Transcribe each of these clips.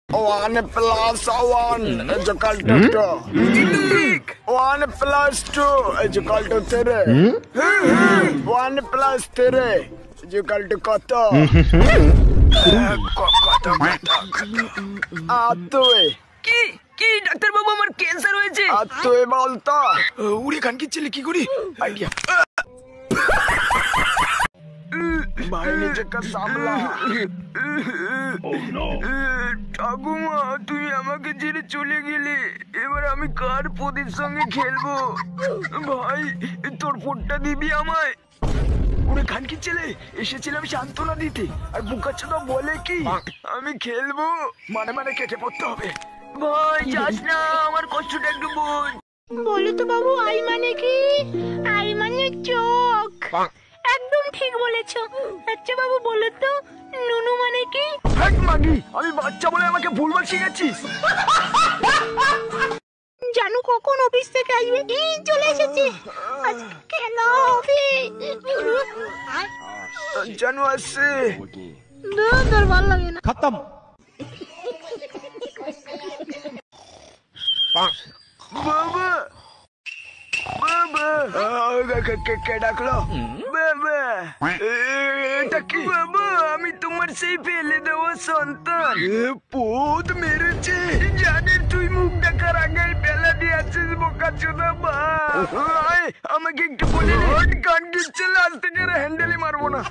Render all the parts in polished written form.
1 plus 1 is equal to 2. 1 plus 2 is equal to 3. 1 plus 3 is equal to কত? তুই কি কি ডাক্তার বাবু আমার ক্যান্সার হয়েছে। তুই বলতো উড়ে খান কি ছেলে কি করি আইডিয়া ভাই নিজেকে সামলা। ঠাকুমা তুই আমাকে ছেড়ে চলে গেলে, এবার আমি কার পদের সঙ্গে খেলবো? ভাই তোর ফোনটা দিবি আমায়। ওরে খানকি ছেলে এসেছিলাম সান্ত্বনা দিতে, আর বুকাচ্ছটা বলে কি আমি খেলবো মানে কেটে পড়তে হবে। ভাই যাস না, আমার কষ্টটা একটু বোঝ। বলো তো বাবু, আই মানে কি? আই মানে চোখ। একদম ঠিক বলেছো। আচ্ছা বাবু বলো তো, নুনু মানে কি? হ্যাঁ মাগি, আমি বাচ্চা বলে আমাকে ভুলবার শিখেছিস। জানু কখন অফিস থেকে আসবে? এই চলে এসেছে। আজকে কেন হবে? জানু আসছে। তোর ভালো লাগে না। खत्म। বাবা বাবা কে ডাকলো? বাবা এটা কি? বাবা আমি তোমার সেই ফেলে দেওয়া সন্তান। পোদ মেরেছে জানে, তুই মুখ দেখার আগে ফেলে দিয়েছিস বোকাচোদা। ভাই আমাকে একটু বলে কান দিচ্ছে, আজ থেকে হ্যান্ডেলই মারবো না।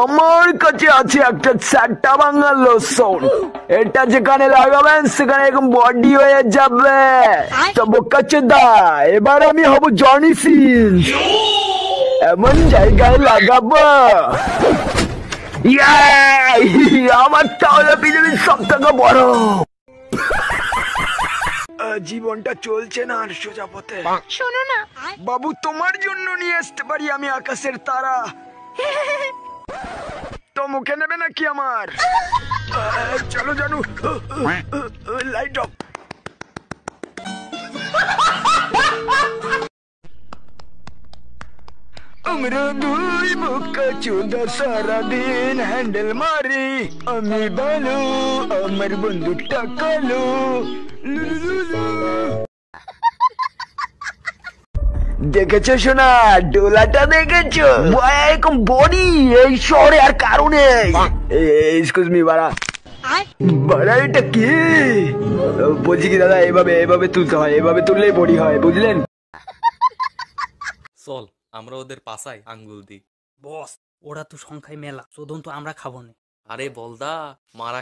আমার কাছে আছে একটা চারটা বাংলা লোশন, এটা যেখানে লাগাবেন সেখানে এরকম বডি হয়ে যাবে। তো বোকাচোদা এবার আমি হব জনি সিন, এমন জায়গায় লাগাবো আমার তাহলে পৃথিবীর সব থেকে বড়। জীবনটা চলছে না আর সোজা পথে। শোনো না বাবু তোমার জন্য নিয়ে আসতে পারি আমি আকাশের তারা। তো মুখে নেবে নাকি আমার? চলো জানু, লাইট অফ। আমরা দুই বোকাচোদা সারাদিন হ্যান্ডেল মারি, আমি ভালো আমার বন্ধুটা কালো। দেখেছো শোনা, ডোলাটা দেখেছো? এরকম বডি এই শহরে আর কারণে। এক্সকিউজ মি বাড়া, বাড়া এটা কি? বলছি কি দাদা, এভাবে তুলতে হয়, এভাবে তুললেই বডি হয়, বুঝলেন? চল আমরা ওদের পাশায় আঙ্গুল দিই। বস ওরা তো সংখ্যায় মেলা, শোধন তো আমরা খাবো না। আরে বলদা, মারা